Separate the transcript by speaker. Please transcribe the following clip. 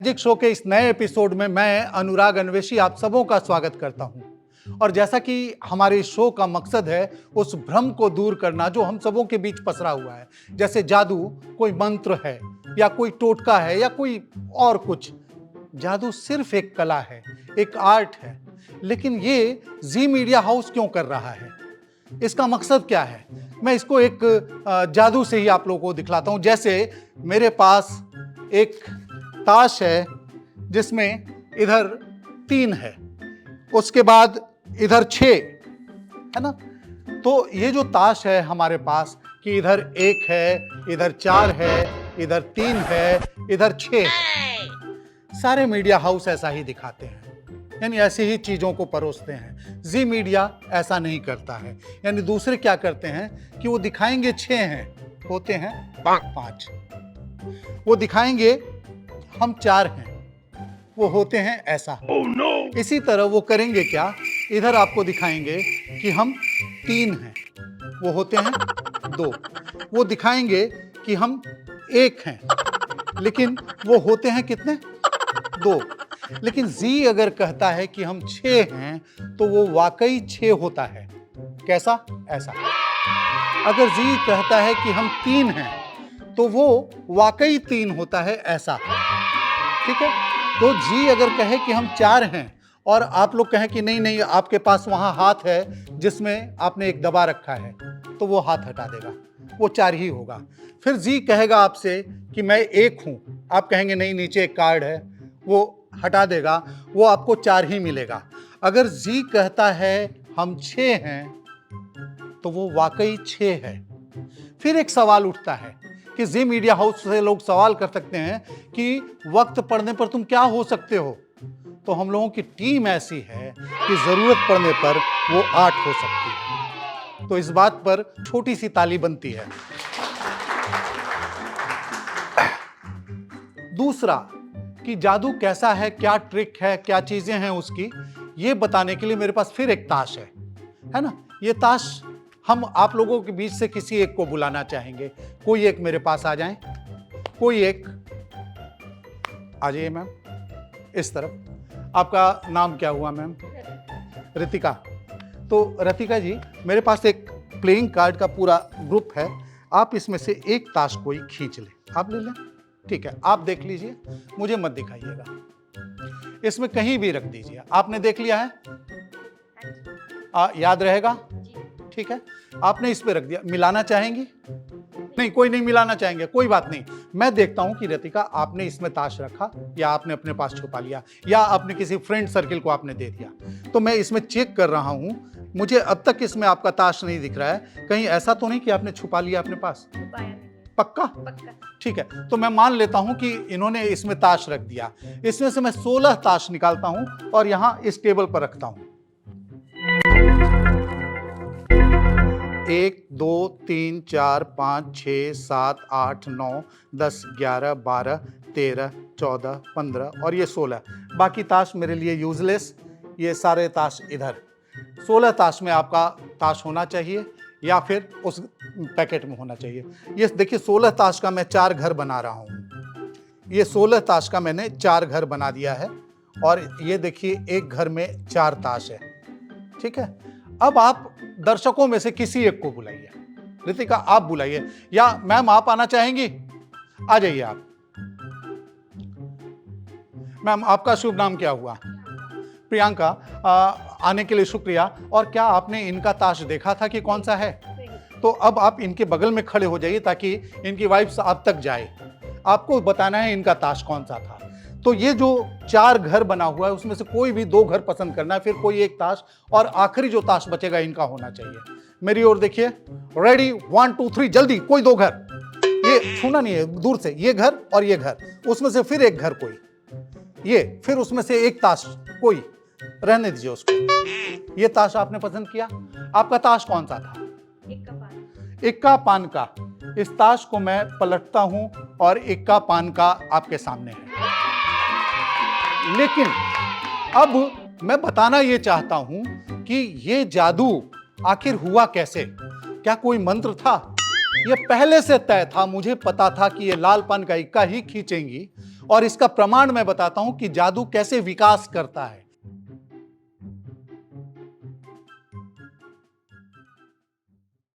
Speaker 1: Magic show के इस नए एपिसोड में मैं अनुराग अन्वेषी आप सबों का स्वागत करता हूं। और जैसा कि हमारे शो का मकसद है उस भ्रम को दूर करना जो हम सबों के बीच पसरा हुआ है, जैसे जादू कोई मंत्र है या कोई टोटका है या कोई और कुछ। जादू सिर्फ एक कला है, एक आर्ट है, लेकिन ये जी मीडिया हाउस क्यों कर रहा है, इसका मकसद क्या है? मैं इसको एक जादू से ही आप लोगों को दिखलाता हूं। जैसे मेरे पास एक ताश है जिसमें इधर 3 है, उसके बाद इधर 6 है ना। तो ये जो ताश है हमारे पास कि इधर 1 है, इधर 4 है, इधर 3 है, इधर 6 है। सारे मीडिया हाउस ऐसा ही दिखाते हैं, यानी ऐसी ही चीजों को परोसते हैं। जी मीडिया ऐसा नहीं करता है, यानी दूसरे क्या करते हैं कि वो दिखाएंगे 6 हैं, होते हैं 5। वो दिखाएंगे हम 4 हैं, वो होते हैं ऐसा। oh, no! इसी तरह वो करेंगे क्या, इधर आपको दिखाएंगे कि हम 3 हैं, वो होते हैं 2। वो दिखाएंगे कि हम 1 हैं, लेकिन वो होते हैं कितने, 2। लेकिन जी अगर कहता है कि हम 6 हैं तो वो वाकई 6 होता है। कैसा, ऐसा। अगर जी कहता है कि हम 3 हैं तो वो वाकई 3 होता है, ऐसा। ठीक है। तो जी अगर कहे कि हम 4 हैं और आप लोग कहें कि नहीं नहीं आपके पास वहां हाथ है जिसमें आपने एक दबा रखा है, तो वो हाथ हटा देगा, वो 4 ही होगा। फिर जी कहेगा आपसे कि मैं 1 हूं, आप कहेंगे नहीं नीचे एक कार्ड है, वो हटा देगा, वो आपको 4 ही मिलेगा। अगर जी कहता है हम 6 हैं तो वो वाकई 6 है। फिर एक सवाल उठता है कि जी मीडिया हाउस से लोग सवाल कर सकते हैं कि वक्त पड़ने पर तुम क्या हो सकते हो। तो हम लोगों की टीम ऐसी है कि जरूरत पड़ने पर वो 8 हो सकती है। तो इस बात पर छोटी सी ताली बनती है। दूसरा कि जादू कैसा है, क्या ट्रिक है, क्या चीजें हैं उसकी, ये बताने के लिए मेरे पास फिर एक ताश है ना। ये ताश हम आप लोगों के बीच से किसी एक को बुलाना चाहेंगे। कोई एक मेरे पास आ जाए, कोई एक आ जाइए मैम, इस तरफ। आपका नाम क्या हुआ मैम? रितिका। तो रितिका जी, मेरे पास एक प्लेइंग कार्ड का पूरा ग्रुप है, आप इसमें से एक ताश कोई खींच लें। आप ले लें, ठीक है। आप देख लीजिए, मुझे मत दिखाइएगा, इसमें कहीं भी रख दीजिए। आपने देख लिया है? याद रहेगा? ठीक है। आपने इस पे रख दिया। मिलाना चाहेंगी? नहीं, कोई नहीं मिलाना चाहेंगे, कोई बात नहीं। मैं देखता हूं कि रितिका आपने इसमें ताश रखा या आपने अपने पास छुपा लिया या आपने किसी फ्रेंड सर्किल को आपने दे दिया। तो मैं इसमें चेक कर रहा हूं, मुझे अब तक इसमें आपका ताश नहीं दिख रहा है। कहीं ऐसा तो नहीं कि आपने छुपा लिया अपने पास? पक्का? ठीक है। तो मैं मान लेता हूं कि इन्होंने इसमें ताश रख दिया। इसमें से मैं 16 ताश निकालता हूं और यहां इस टेबल पर रखता हूं। 1 2 3 4 5 6 7 8 9 10 11 12 13 14 15 और ये 16। बाकी ताश मेरे लिए यूजलेस। ये सारे ताश इधर। 16 ताश में आपका ताश होना चाहिए या फिर उस पैकेट में होना चाहिए। ये देखिए, 16 ताश का मैं 4 घर बना रहा हूँ। ये 16 ताश का मैंने 4 घर बना दिया है और ये देखिए एक घर में 4 ताश है। ठीक है। अब आप दर्शकों में से किसी एक को बुलाइए। रितिका आप बुलाइए, या मैम आप आना चाहेंगी? आ जाइए आप। मैम आपका शुभ नाम क्या हुआ? प्रियंका। आने के लिए शुक्रिया। और क्या आपने इनका ताश देखा था कि कौन सा है? तो अब आप इनके बगल में खड़े हो जाइए ताकि इनकी वाइफ आप तक जाए। आपको बताना है इनका ताश कौन सा था। तो ये जो 4 घर बना हुआ है उसमें से कोई भी 2 घर पसंद करना है, फिर कोई एक ताश, और आखिरी जो ताश बचेगा इनका होना चाहिए। मेरी ओर देखिए, रेडी 1 2 3 जल्दी। कोई 2 घर, ये छूना नहीं है, दूर से। ये घर और ये घर, उसमें से फिर एक घर कोई, ये फिर उसमें से एक ताश कोई, रहने दीजिए उसको। ये ताश आपने पसंद किया। आपका ताश कौन सा था? इक्का पान का। इस ताश को मैं पलटता हूं और इक्का पान का आपके सामने है। लेकिन अब मैं बताना यह चाहता हूं कि यह जादू आखिर हुआ कैसे। क्या कोई मंत्र था? यह पहले से तय था, मुझे पता था कि यह लाल पान का इक्का ही खींचेंगी और इसका प्रमाण मैं बताता हूं कि जादू कैसे विकास करता है।